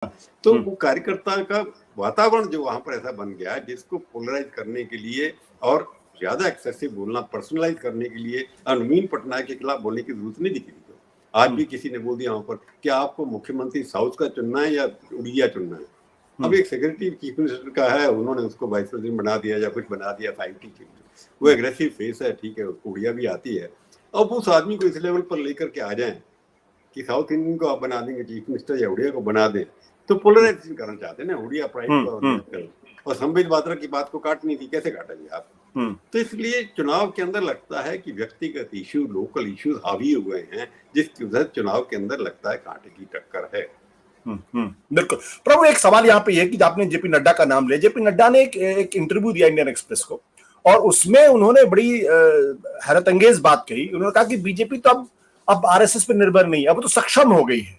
तो वो कार्यकर्ता का वातावरण जो वहां पर ऐसा बन गया है जिसको पोलराइज करने के लिए और ज्यादा एक्सेसिव बोलना, पर्सनलाइज करने के लिए नवीन पटनायक के खिलाफ बोलने की जरूरत नहीं दिखी। तो आज भी किसी ने बोल दिया वहां पर कि आपको मुख्यमंत्री साउथ का चुनना है या उड़िया चुनना है। अब एक सेक्रेटरी चीफ मिनिस्टर का है, उन्होंने उसको वाइस प्रेसिडेंट बना दिया या कुछ बना दिया, 5T वो एग्रेसिव फेस है, ठीक है, उसको उड़िया भी आती है। अब उस आदमी को इस लेवल पर लेकर के आ जाए कि साउथ इंडियन को आप बना देंगे चीफ मिनिस्टर या उड़िया को बना दें, तो पोलराइजेशन करना चाहते हैं ना, उड़िया प्राइड को और संबित पात्रा की बात को काटनी थी, कैसे काटेंगे आप? तो इसलिए चुनाव के अंदर लगता है कि व्यक्तिगत इश्यू, लोकल इश्यूज हावी हुए हैं, जिसकी वजह से चुनाव के अंदर लगता है कांटे की टक्कर है। बिल्कुल। प्रभु, एक सवाल यहाँ पे है कि आपने जेपी नड्डा का नाम लिया। जेपी नड्डा ने एक इंटरव्यू दिया इंडियन एक्सप्रेस को, और उसमें उन्होंने बड़ी हैरत अंगेज बात कही। उन्होंने कहा कि बीजेपी तो अब आरएसएस पर निर्भर नहीं, अब तो सक्षम हो गई है।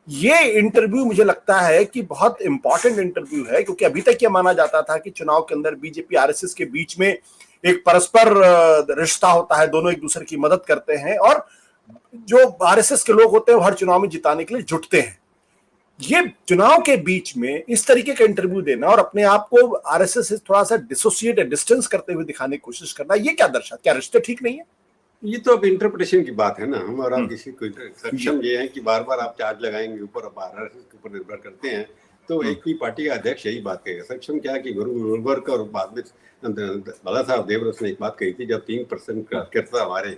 ये इंटरव्यू मुझे लगता है कि बहुत इंपॉर्टेंट इंटरव्यू है, क्योंकि अभी तक ये माना जाता था कि चुनाव के अंदर बीजेपी आरएसएस के बीच में एक परस्पर रिश्ता होता है, दोनों एक दूसरे की मदद करते हैं, और जो आरएसएस के लोग होते हैं वो हर चुनाव में जिताने के लिए जुटते हैं। ये चुनाव के बीच में इस तरीके का इंटरव्यू देना और अपने आप को आरएसएस से थोड़ा सा डिसोसिएट, डिस्टेंस करते हुए दिखाने की कोशिश करना, ये क्या दर्शाता? क्या रिश्ते ठीक नहीं है? ये तो अब इंटरप्रिटेशन की बात है ना। हम और आप किसी को सक्षम ये है कि बार बार आप चार्ज लगाएंगे ऊपर, अब आरएसएस के ऊपर निर्भर करते हैं, तो एक ही पार्टी का अध्यक्ष यही बात कहेगा। सक्षम क्या कि गुरुवर्ग और बाद में बाला साहब देवरस ने एक बात कही थी, जब 3% कार्यकर्ता हमारे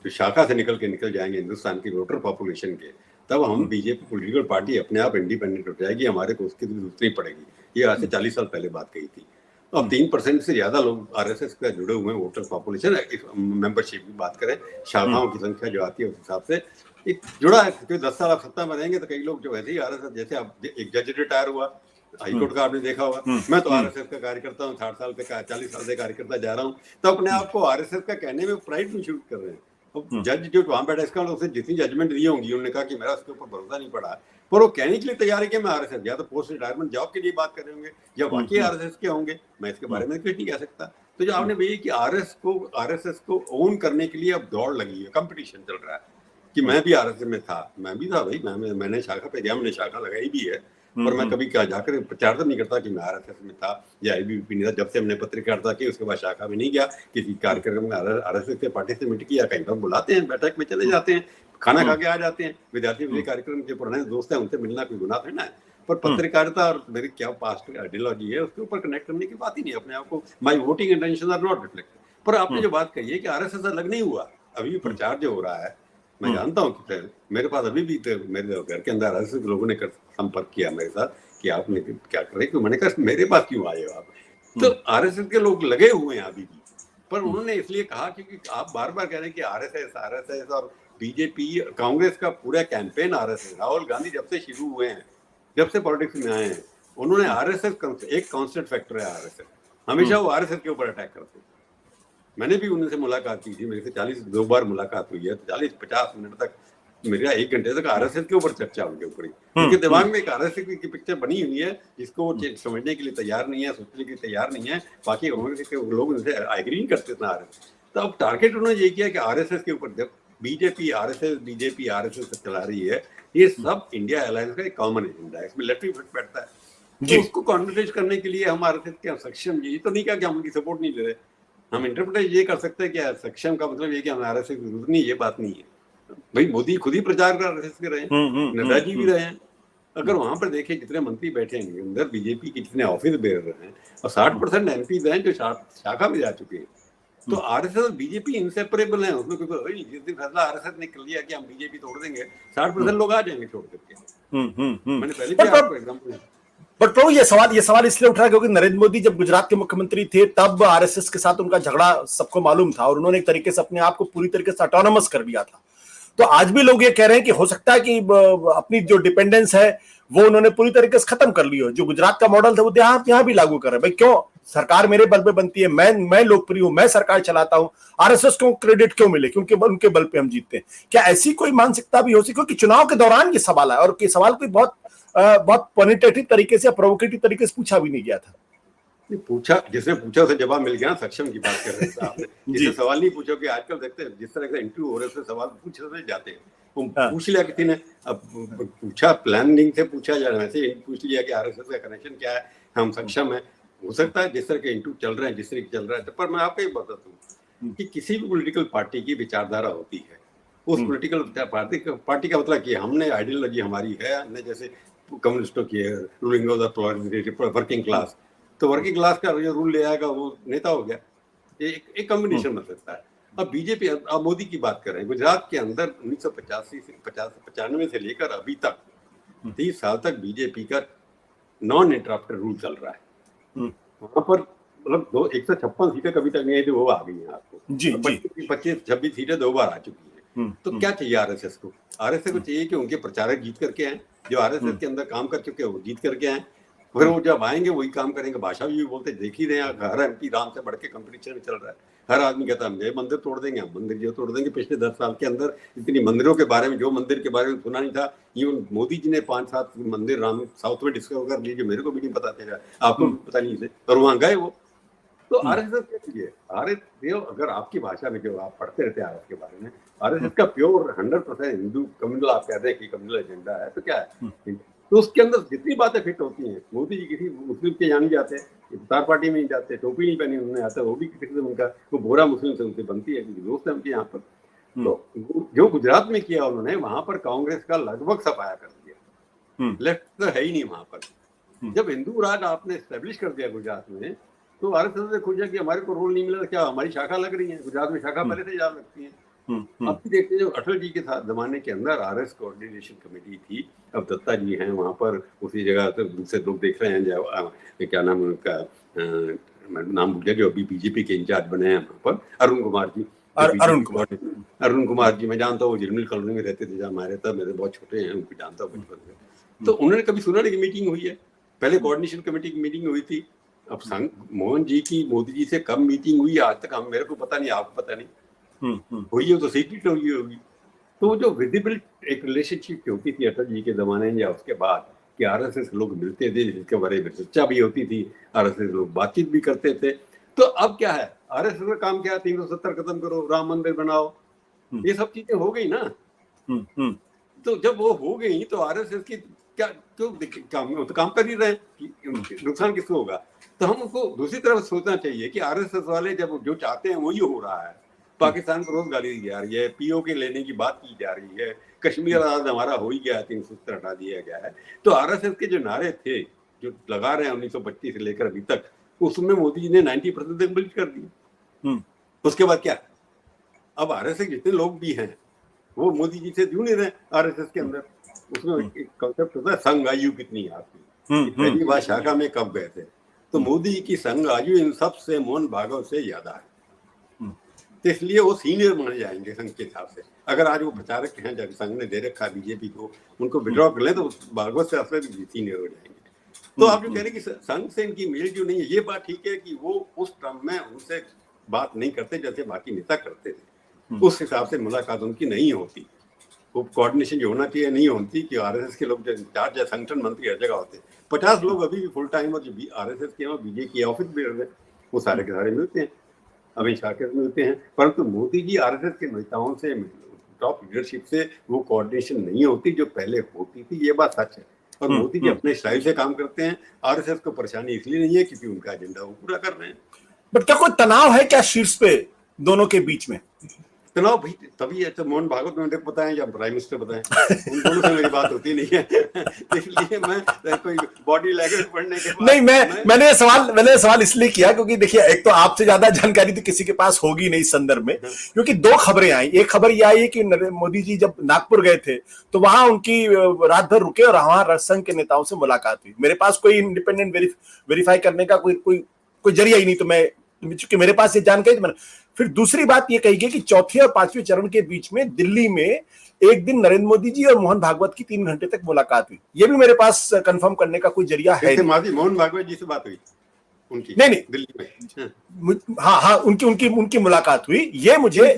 जो शाखा से निकल जाएंगे हिंदुस्तान की वोटर पॉपुलेशन के, तब हम बीजेपी पॉलिटिकल पार्टी अपने आप इंडिपेंडेंट हो जाएगी, हमारे को उसकी जरूरत नहीं पड़ेगी। ये आज से 40 साल पहले बात कही थी। अब 3% से ज्यादा लोग आरएसएस का जुड़े हुए हैं, वोटर पॉपुलेशन मेंबरशिप की बात करें, शाखाओं की संख्या जो आती है उस हिसाब से एक जुड़ा है। क्योंकि 10 साल आप सत्ता में रहेंगे तो कई लोग जो वैसे ही आरएसएस, जैसे अब एक जज रिटायर हुआ हाईकोर्ट का, आपने देखा होगा, मैं तो आरएसएस का कार्यकर्ता हूँ, 60 साल से 40 साल से कार्यकर्ता जा रहा हूँ, तो अपने आप को आरएसएस का कहने में प्राइड में शूट कर रहे हैं। जज जो वहां बैठा, इसका उसे जितनी जजमेंट दी होंगी, उन्होंने कहा कि मेरा उसके ऊपर भरोसा नहीं पड़ा, पर वो कहने के लिए तैयार है कि मैं आरएसएस, या तो पोस्ट रिटायरमेंट जॉब के लिए बात कर रहे होंगे या वाकई आरएसएस के होंगे, मैं इसके बारे में कुछ नहीं कह सकता। तो जो आपने भैया कि आरएसएस को ओन करने के लिए अब दौड़ लगी है, कंपटीशन चल रहा है कि मैं भी आरएसएस में था, मैं भी था भाई, मैंने शाखा पे गया, मैंने शाखा लगाई भी है, पर मैं कभी क्या जाकर प्रचार तो नहीं करता कि मैं आरएसएस में था या आईबीवीपी नहीं था। जब से हमने पत्रकारिता की उसके बाद शाखा में नहीं गया, किसी कार्यक्रम में आरएसएस के पार्टिसिपेट किया, कहीं पर बुलाते हैं, बैठक में चले जाते हैं, खाना खा के आ जाते हैं, विद्यार्थी कार्यक्रम के पुराने दोस्त हैं, उनसे मिलना कोई गुनाह थोड़ी ना है। पर पत्रकारिता और मेरी क्या पास्ट आइडियोलॉजी है उसके ऊपर कनेक्ट करने की बात ही नहीं। अपने आप को my voting intention are not reflected. पर आपने जो बात कही है कि आरएसएस अलग नहीं हुआ, अभी भी प्रचार जो हो रहा है, मैं जानता हूँ कि मेरे पास अभी भी मेरे घर के अंदर आरएसएस के लोगों ने संपर्क किया मेरे साथ कि आपने क्या कर रहे, मैंने कहा मेरे पास क्यों आए हो आप? तो आरएसएस के लोग लगे हुए हैं अभी भी, पर उन्होंने इसलिए कहा क्योंकि आप बार बार कह रहे हैं कि आरएसएस और बीजेपी, कांग्रेस का पूरा कैंपेन आरएसएस, राहुल गांधी जब से शुरू हुए हैं, जब से पॉलिटिक्स में आए हैं, उन्होंने आरएसएस एक कांस्टेंट फैक्टर है आरएसएस, हमेशा वो आरएसएस के ऊपर अटैक करते हैं। मैंने भी उनसे मुलाकात की थी, मेरे से 2 बार मुलाकात हुई है, 40-50 मिनट तक, मेरा 1 घंटे तक आरएसएस के ऊपर चर्चा, उनके ऊपर ही। उनके दिमाग में एक आरएसएस की पिक्चर बनी हुई है जिसको वो समझने के लिए तैयार नहीं है, सोचने के लिए तैयार नहीं है। बाकी लोग उनसे एग्री नहीं करते थे आरएसएस। तो अब टारगेट उन्होंने ये किया कि आरएसएस के ऊपर, जब बीजेपी आरएसएस चला रही है, ये सब इंडिया अलायंस का एक कॉमन एजेंडा है, इसमें लेफ्ट इफेक्ट बैठता है, तो उसको कॉन्वर्सेट करने के लिए हम आरएसएस के सक्षम, ये तो नहीं कहा कि हम उनकी सपोर्ट नहीं दे रहे, हम इंटरप्रेट ये कर सकते हैं कि सक्षम का मतलब ये कि हम आरएसएस की जरूरत नहीं, ये बात नहीं है भाई। मोदी खुद ही प्रचार कर आरएसएस के रहे हैं, नड्डा जी भी रहे हैं। अगर वहां पर देखें जितने मंत्री बैठे हैं अंदर बीजेपी के, जितने ऑफिस बेयर हैं, और 60% एमपी हैं जो शाखा में जा चुके हैं, तो आरएसएस और बीजेपी इंसेपरेबल हैं, उसमें कोई जिस दिन फैसला आरएसएस ने कर लिया कि हम बीजेपी तोड़ देंगे, 60% लोग आ जाएंगे छोड़ करके। मैंने पहले भी आपको एग्जांपल। बट प्रभु, ये सवाल इसलिए उठ रहा है क्योंकि नरेंद्र मोदी जब गुजरात के मुख्यमंत्री थे तब आरएसएस के साथ उनका झगड़ा सबको मालूम था, और उन्होंने एक तरीके से अपने आप को पूरी तरीके से ऑटोनोमस कर लिया था। तो आज भी लोग ये कह रहे हैं कि हो सकता है कि अपनी जो डिपेंडेंस है वो उन्होंने पूरी तरीके से खत्म कर ली हो। जो गुजरात का मॉडल था वो यहाँ भी लागू कर रहे हैं। भाई क्यों सरकार मेरे बल पे बनती है, मैं लोकप्रिय हूं, मैं सरकार चलाता हूं, आरएसएस को क्रेडिट क्यों मिले, क्योंकि उनके बल पे हम जीतते हैं? क्या ऐसी कोई मानसिकता भी हो सकती? क्योंकि चुनाव के दौरान ये सवाल है, और ये सवाल कोई बहुत क्वानिटेटिव तरीके से, प्रोवोकेटिव तरीके से पूछा भी नहीं गया था। पूछा, जिसने पूछा उसे जवाब मिल गया ना, सक्षम की बात कर रहे थे आपने। जिसने सवाल नहीं पूछा, कि आजकल देखते हैं जिस तरह का इंटरव्यू हो रहे हैं सवाल पूछते जाते हैं, वो पूछ लिया किसी ने, अब पूछा प्लानिंग से पूछा जा रहा है, वैसे पूछ लिया कि आरएसएस का कनेक्शन क्या है, हम सक्षम है। हो सकता है जिस तरह के इंटरव्यू चल रहे हैं, जिस तरह के चल रहा है, पर मैं आपको ये बताता हूँ कि किसी भी पॉलिटिकल पार्टी की विचारधारा होती है। उस पॉलिटिकल पार्टी का मतलब कि हमने आइडियोलॉजी हमारी है, हमने जैसे कम्युनिस्टों की है, ruling of the working class, तो वर्किंग क्लास का जो रूल ले आएगा वो नेता हो गया। एक कॉम्बिनेशन बन सकता है। अब बीजेपी, अब मोदी की बात कर रहे हैं, गुजरात के अंदर 1985 से 95 से लेकर अभी तक 30 साल तक बीजेपी का नॉन इंटरप्टेड रूल चल रहा है। वहां पर मतलब 156 सीटें कभी तक नहीं आई थी, वो आ गई हैं आपको। 25-26 सीटें 2 बार आ चुकी है। तो क्या चाहिए आरएसएस को? आरएसएस को चाहिए कि उनके प्रचारक जीत करके आए, जो आरएसएस के अंदर काम कर चुके हैं वो जीत करके आए, फिर वो जब आएंगे वही काम करेंगे। भाषा भी बोलते देख ही रहे हैं, हर एमपी राम से बढ़ के कंपटीशन में चल रहा है। हर आदमी कहता है हम ये मंदिर तोड़ देंगे, हम मंदिर जो तोड़ देंगे। पिछले 10 साल के अंदर इतनी मंदिरों के बारे में, जो मंदिर के बारे में सुना नहीं था, इवन मोदी जी ने 5-7 मंदिर राम साउथ में डिस्कवर कर लिए, जो मेरे को भी नहीं पता था, आपको भी पता नहीं थे, और वहां गए वो। तो आरएसएस क्या चीज है? अगर आपकी भाषा में जो आप पढ़ते रहते हैं आरएसएस के बारे में, आरएसएस का प्योर 100% हिंदू कम्युनल, आप कहते हैं कि कम्युनल एजेंडा है, तो क्या है? तो उसके अंदर जितनी बातें फिट होती हैं, मोदी जी किसी मुस्लिम के यहाँ नहीं जाते, इफ्तार पार्टी में नहीं जाते, टोपी नहीं पहनी उन्होंने आता, वो भी किसी से उनका वो बोरा मुस्लिम से उनसे बनती है, क्योंकि दोस्त है उनके यहाँ पर। तो जो गुजरात में किया उन्होंने, वहां पर कांग्रेस का लगभग सफाया कर दिया, लेफ्ट तो है ही नहीं वहां पर। जब हिंदू राज आपने एस्टेब्लिश कर दिया गुजरात में, तो आरएसएस से खुश है कि हमारे को रोल नहीं मिला, क्या हमारी शाखा लग रही है? गुजरात में शाखा पहले से जा लगती है। अब भी देखते हैं, जो अटल जी के साथ जमाने के अंदर आरएस कोऑर्डिनेशन कमेटी थी, अब दत्ता जी हैं वहां पर, उसी जगह तो दूसरे लोग देख रहे हैं, क्या नाम उनका, नाम भूल गया, जो अभी बीजेपी के इंचार्ज बने हैं वहां पर, अरुण कुमार जी। अरुण कुमार जी मैं जानता हूँ, झिलमिल कॉलोनी में रहते थे जहाँ हमारे, तब मेरे बहुत छोटे हैं, उनको जानता हूँ बचपन में। तो उन्होंने कभी सुना नहीं कि मीटिंग हुई है? पहले कोऑर्डिनेशन कमेटी की मीटिंग हुई थी, अब मोहन जी की मोदी जी से कब मीटिंग हुई आज तक हम, मेरे को पता नहीं, आपको पता नहीं हुई हो तो सीक्रेट हुई होगी। तो जो विजिबल एक रिलेशनशिप होती थी अटल जी के जमाने में या उसके बाद, कि आरएसएस लोग मिलते थे, जिसके बारे में चर्चा भी होती थी, आरएसएस लोग बातचीत भी करते थे। तो अब क्या है, आरएसएस का काम क्या है? 370 खत्म करो, राम मंदिर बनाओ, ये सब चीजें हो गई ना। तो जब वो हो गई तो आरएसएस की क्या, क्यों काम कर ही रहे, नुकसान किसको होगा? तो हम उसको दूसरी तरफ सोचना चाहिए कि आरएसएस वाले जब जो चाहते हैं वही हो रहा है। पाकिस्तान को रोज गाली दी जा रही है, पीओके लेने की बात की जा रही है, कश्मीर आजाद हमारा हो ही गया, 370 हटा दिया गया है। तो आरएसएस के जो नारे थे, जो लगा रहे हैं 1925 से लेकर अभी तक, उसमें मोदी जी ने 90% कम्प्लीट कर दी। उसके बाद क्या? अब आरएसएस जितने लोग भी हैं वो मोदी जी से जुड़ नहीं रहे। आरएसएस के अंदर उसमें एक कॉन्सेप्ट होता है, संघ आयु कितनी है आपकी, पहली बार शाखा में कब गए थे? तो मोदी की संघ आयु इन सबसे मोहन भागवत से ज्यादा है, तो इसलिए वो सीनियर माने जाएंगे संघ के हिसाब से। अगर आज वो प्रचारक हैं, जब संघ ने दे रखा बीजेपी को, उनको विड्रॉ कर ले तो भागवत से असर सीनियर हो जाएंगे। तो आप जो कह रहे हैं कि संघ से इनकी मेल जो नहीं है, ये बात ठीक है कि वो उस टर्म में उनसे बात नहीं करते जैसे बाकी नेता करते थे, उस हिसाब से मुलाकात उनकी नहीं होती, वो कोऑर्डिनेशन जो होना चाहिए नहीं होती। कि आरएसएस के लोग जो इंचार्ज या संगठन मंत्री हर जगह होते, 50 लोग अभी भी फुल टाइम, और जो आरएसएस के बीजेपी ऑफिस में वो सारे के सारे मिलते हैं, अमित शाह के मिलते हैं। परंतु मोदी जी आरएसएस के नेताओं से, टॉप लीडरशिप से वो कोऑर्डिनेशन नहीं होती जो पहले होती थी, ये बात सच है। और मोदी जी अपने स्टाइल से काम करते हैं। आरएसएस को परेशानी इसलिए नहीं है क्योंकि उनका एजेंडा वो पूरा कर रहे हैं। बट क्या कोई तनाव है क्या शीर्ष पे दोनों के बीच में? तनाव भाई तभी है, तो मोहन भागवत में बताएं या प्राइम मिनिस्टर बताएं, उन दोनों से मेरी बात होती नहीं है। इसलिए मैं कोई बॉडी लैंग्वेज पढ़ने के बाद नहीं, मैंने सवाल इसलिए किया क्योंकि देखिए, एक तो आपसे ज्यादा जानकारी तो किसी के पास होगी नहीं इस संदर्भ में, क्योंकि 2 खबरें आई। एक खबर यह आई कि मोदी जी जब नागपुर गए थे तो वहां उनकी रात भर रुके और वहां संघ के नेताओं से मुलाकात हुई। मेरे पास कोई इंडिपेंडेंट वेरीफाई करने का कोई जरिया ही नहीं, तो मैं, चूंकि मेरे पास ये जानकारी। फिर दूसरी बात ये कही गई कि चौथे और 5वें चरण के बीच में दिल्ली में एक दिन नरेंद्र मोदी जी और मोहन भागवत की 3 घंटे तक मुलाकात हुई। ये भी मेरे पास कंफर्म करने का कोई जरिया है नहीं। मोहन भागवत जी से बात हुई उनकी? नहीं दिल्ली में। हाँ, उनकी मुलाकात हुई। ये मुझे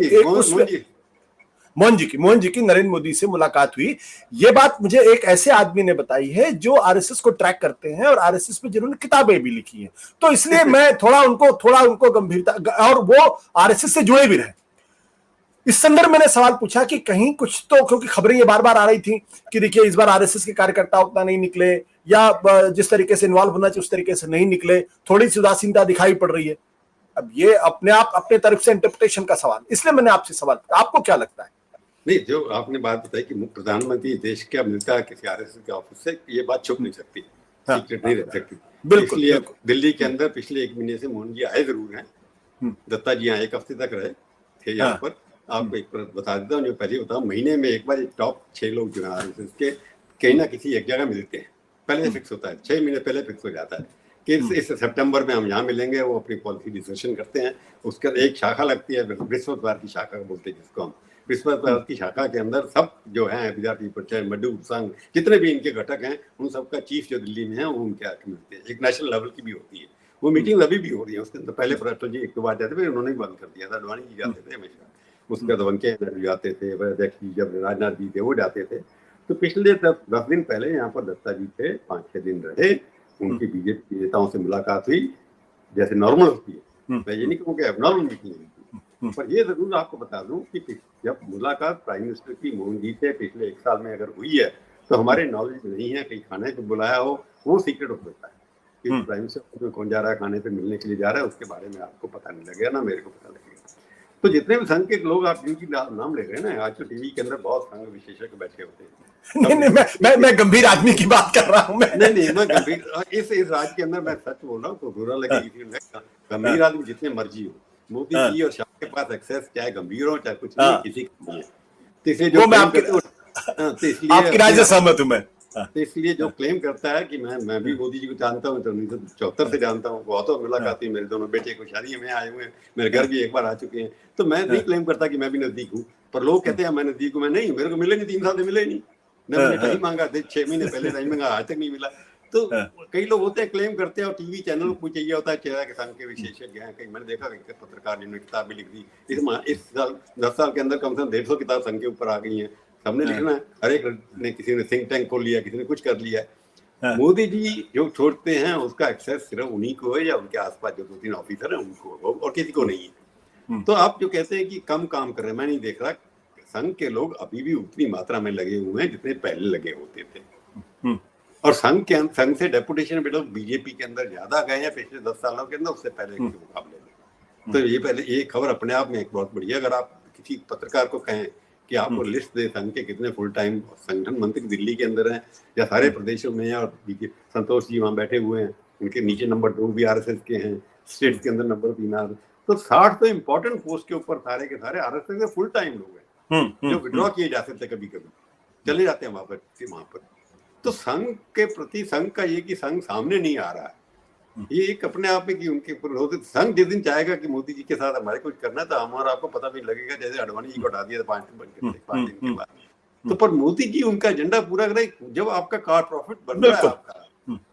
मोहन जी की नरेंद्र मोदी से मुलाकात हुई। ये बात मुझे एक ऐसे आदमी ने बताई है जो आरएसएस को ट्रैक करते हैं और आरएसएस पे जिन्होंने किताबें भी लिखी हैं, तो इसलिए मैं थोड़ा उनको गंभीरता, और वो आरएसएस से जुड़े भी रहे। इस संदर्भ मैंने सवाल पूछा कि कहीं कुछ तो, क्योंकि खबरें ये बार बार आ रही थी कि देखिए इस बार आरएसएस के कार्यकर्ता उतना नहीं निकले, या जिस तरीके से इन्वॉल्व होना चाहिए उस तरीके से नहीं निकले, थोड़ी सी उदासीनता दिखाई पड़ रही है। अब ये अपने तरफ से इंटरप्रिटेशन का सवाल, इसलिए मैंने आपसे सवाल किया, आपको क्या लगता है? नहीं, जो आपने बात बताई कि प्रधानमंत्री देश का मिलता है किसी आरएसएस के ऑफिस से, ये बात छुप नहीं सकती, सीक्रेट नहीं रह सकती। बिल्कुल, इसलिए दिल्ली के अंदर पिछले 1 महीने से मोहन जी आए जरूर हैं। दत्ता जी यहाँ 1 हफ्ते तक रहे थे यहाँ पर। आपको एक बता देता हूँ, जो पहले बताऊँ, महीने में एक बार टॉप 6 लोग जो है आरएसएस के कहीं ना किसी एक जगह मिलते हैं। पहले फिक्स होता है, 6 महीने पहले फिक्स हो जाता है कि इस सितंबर में हम यहाँ मिलेंगे। वो अपनी पॉलिसी डिस्कशन करते हैं। उसके एक शाखा लगती है, बृहस्पतिवार की शाखा बोलते हैं जिसको हम। बृहस्पतिवार की शाखा के अंदर सब जो है विद्यार्थी परिषद, मजदूर संघ, जितने भी इनके घटक हैं, उन सबका चीफ जो दिल्ली में है वो उनके आके मिलते हैं। एक नेशनल लेवल की भी होती है वो मीटिंग, अभी भी हो रही है। उसके अंदर पहले अटल जी 1 बार जाते थे, उन्होंने भी बंद कर दिया था। अडवाणी जी जाते थे हमेशा, उसके बाद वेंकैया नायडू जाते थे, अध्यक्ष जी जब राजनाथ जी थे वो जाते थे। तो पिछले 10 दिन पहले यहाँ पर दत्ता जी थे, 5-6 दिन रहे। उनकी बीजेपी नेताओं से मुलाकात हुई जैसे नॉर्मल होती है। मैं ये नहीं कहूँगा एबनॉर्मल मीटिंग हुई, पर ये जरूर आपको बता दूं कि जब मुलाकात प्राइम मिनिस्टर की मोहन जी से पिछले 1 साल में अगर हुई है तो हमारे नॉलेज नहीं है। कहीं खाने पे बुलाया हो, वो सीक्रेट हो सकता है कि प्राइम मिनिस्टर में कौन जा रहा है, खाने पे मिलने के लिए जा रहा है, उसके बारे में आपको पता नहीं लगेगा, ना मेरे को पता लगेगा। तो जितने भी संघ के लोग आप जिनकी नाम ले रहे हैं ना, आज तो टीवी के अंदर बहुत संघ विशेषज्ञ बैठे होते हैं। नहीं, मैं गंभीर आदमी की बात कर रहा हूँ। नहीं, मैं गंभीर इस राज्य के अंदर मैं सच बोल रहा हूँ तो बुरा लगेगी। गंभीर आदमी जितने मर्जी हो, मोदी जी और शाह के पास एक्सेस, चाहे गंभीर हो चाहे कुछ नहीं, किसी का नहीं है। तो इसलिए जो आपकी राय से सहमत हूँ मैं। तो इसलिए जो क्लेम करता है कि मैं भी मोदी जी को जानता हूँ, तो 1974 से जानता हूँ, बहुत मुलाकात हुई। मेरे दोनों बेटे को शादी में आए हुए हैं, मेरे घर भी 1 बार आ चुके हैं। तो मैं नहीं क्लेम करता कि मैं भी नजदीक हूँ, पर लोग कहते हैं मैं नजदीक हूँ। मैं नहीं, मेरे को मिले नहीं, 3 साल से मिले नहीं। मैंने टाइम मांगा, 6 महीने पहले टाइम मांगा, आज तक नहीं मिला। तो कई लोग होते हैं क्लेम करते हैं, और टीवी चैनल को चाहिए होता है चेहरा के संघ के विशेषज्ञ हैं। कहीं मैंने देखा कि पत्रकार जिन्होंने किताब भी लिख दी इस साल 10 साल के अंदर कम से कम 150 किताब संघ के ऊपर आ गई हैं। सबने लिखना है, हर एक ने, किसी ने थिंक टैंक खोल लिया, किसी ने कुछ कर लिया है। मोदी जी जो छोड़ते हैं उसका एक्सेस सिर्फ उन्हीं को है, या उनके आसपास जो 2-3 ऑफिसर हैं उनको, और किसी को नहीं है। तो आप जो कहते हैं कि कम काम कर रहे हैं, मैं नहीं देख रहा। संघ के लोग अभी भी उतनी मात्रा में लगे हुए हैं जितने पहले लगे होते थे। और संघ से डेपुटेशन भी लोग बीजेपी के अंदर ज्यादा गए हैं पिछले 10 सालों के अंदर, उससे पहले के मुकाबले में। तो ये खबर अपने आप में एक बहुत बढ़िया। अगर आप किसी पत्रकार को कहें कि आपको लिस्ट दे संघ के कितने फुल टाइम संगठन मंत्री दिल्ली के अंदर हैं या सारे प्रदेशों में हैं, और संतोष जी वहाँ बैठे हुए हैं, उनके नीचे नंबर 2 भी आरएसएस के हैं, स्टेट्स के अंदर नंबर 3 तो 60 तो इम्पोर्टेंट पोस्ट के ऊपर सारे के सारे आरएसएस के फुल टाइम लोग हैं, जो विड्रॉ किए जा सकते, कभी कभी चले जाते हैं वहां पर। तो संघ के प्रति संघ का ये कि संघ सामने नहीं आ रहा है, ये एक अपने आप में कि उनके संघ जिस दिन चाहेगा कि मोदी जी के साथ हमारे कुछ करना था, हमारा आपको पता भी लगेगा। जैसे अडवाणी जी को हटा दिया था 5 दिन के बाद, तो पर मोदी जी उनका एजेंडा पूरा करे। जब आपका कार प्रॉफिट बन रहा है आपका,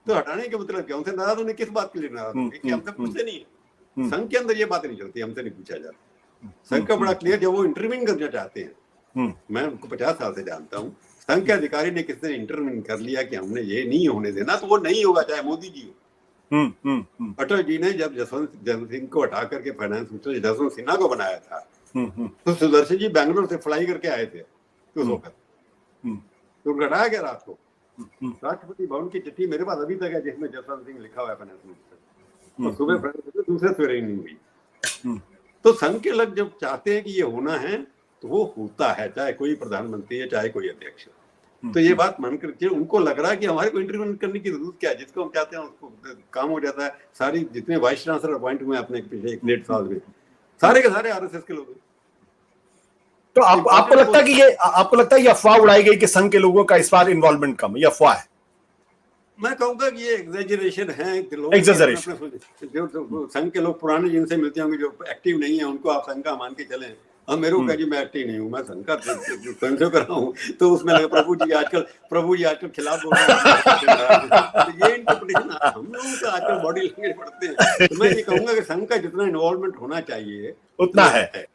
तो हटाने के मतलब क्या? उनसे नाराज होने किस बात के लिए नाराज होंगे कि हमसे पूछते नहीं है। संघ के अंदर ये बातें नहीं चलती, हमसे नहीं पूछा जाता। संघ का बड़ा क्लियर, जब वो इंटरवीन करना चाहते हैं, मैं उनको 50 साल से जानता हूँ, संघ के अधिकारी ने किसी ने इंटरवीन कर लिया कि हमने ये नहीं होने देना, तो वो नहीं होगा, चाहे मोदी जी हो। अटल जी ने जब जसवंत सिंह को हटा करके फाइनेंस मिनिस्टर जसवंत सिन्हा को बनाया था, तो सुदर्शन जी बैंगलोर से फ्लाई करके आए थे उस वक्त। तो घटाया गया रात को। राष्ट्रपति भवन की चिट्ठी मेरे पास अभी तक है जिसमें जसवंत सिंह लिखा हुआ है फाइनेंस मिनिस्टर, और सुबह दूसरे सवेरे नहीं हुई। तो संघ के लोग जब चाहते हैं कि ये होना है तो वो होता है, चाहे कोई प्रधानमंत्री है चाहे कोई अध्यक्ष। तो ये बात मन करके उनको लग रहा है कि हमारे को इंटरव्यू करने की जरूरत क्या है, जिसको हम चाहते हैं उसको काम हो जाता है। सारी जितने वाइस चांसलर अपॉइंट हुए अपने पिछले 1-1.5 साल में, सारे के सारे आरएसएस के लोग। तो आपको लगता है कि ये अफवाह उड़ाई गई कि संघ के लोगों का इस बार इन्वॉल्वमेंट कम है, ये अफवाह है? मैं कहूंगा कि ये एग्जैजरेशन है। एग्जैजरेशन। संघ के लोग पुराने जिनसे मिलते होंगे जो एक्टिव नहीं है, उनको आप संघ का मान के चलें। अब मेरे को कहा जी मैं एक्टिव नहीं हूँ, मैं संघ का स्वयं कर रहा हूँ, तो उसमें लगा प्रभु जी आजकल खिलाफ बोल रहे हैं। ये इंटरप्रिटेशन हम लोगों का आजकल बॉडी लैंग्वेज पढ़ते हैं। तो मैं ये कहूंगा कि संघ का जितना इन्वॉल्वमेंट होना चाहिए उतना है।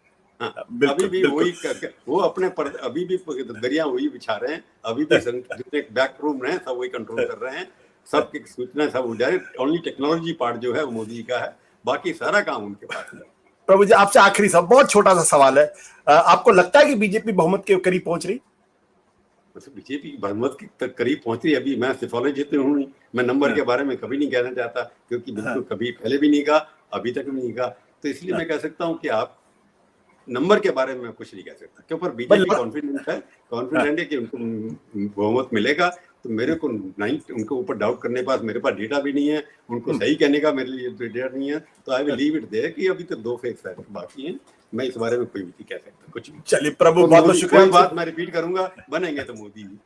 हाँ, बिल्कुल, अभी भी बिल्कुल। वो अपने पर अभी भी दरिया वही बिछा रहे हैं, अभी भी जितने बैक रूम रहे हैं सब वही कंट्रोल कर रहे हैं, सबकी सूचना सब हो जाए। ओनली टेक्नोलॉजी पार्ट जो है वो मोदी जी का है, बाकी सारा काम उनके पास है। प्रभु जी आपसे आखिरी सब बहुत छोटा सा सवाल है, आपको लगता है कि बीजेपी बहुमत के करीब पहुंच रही? मतलब बीजेपी बहुमत के तक करीब पहुंच रही है। अभी मैं सिफारिश तो हूँ नहीं, मैं नंबर के बारे में कभी नहीं कहना चाहता, क्योंकि बिल्कुल कभी पहले भी नहीं कहा, अभी तक भी नहीं कहा। तो इसलिए मैं कह सकता हूँ कि आप नंबर के बारे में कुछ नहीं कह सकता, क्यों पर बीजेपी कॉन्फिडेंट है कि उनको बहुमत मिलेगा। तो मेरे को उनको ऊपर डाउट करने पास मेरे पास डेटा भी नहीं है, उनको सही कहने का मेरे लिए डेटा नहीं है। तो I will leave it there कि अभी तो 2 फेज बाकी हैं, मैं इस बारे में कोई भी नहीं कह सकता कुछ भी। चलिए प्रभु बहुत बहुत शुक्रिया। कोई बात मैं रिपीट करूंगा, बनेंगे तो मोदी जी।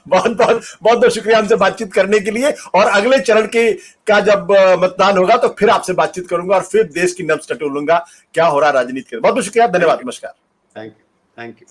बहुत बहुत बहुत बहुत शुक्रिया हमसे बातचीत करने के लिए, और अगले चरण के का जब मतदान होगा तो फिर आपसे बातचीत करूंगा और फिर देश की नब्ज टटोलूंगा क्या हो रहा राजनीति के। बहुत बहुत शुक्रिया, धन्यवाद, नमस्कार। Thank you.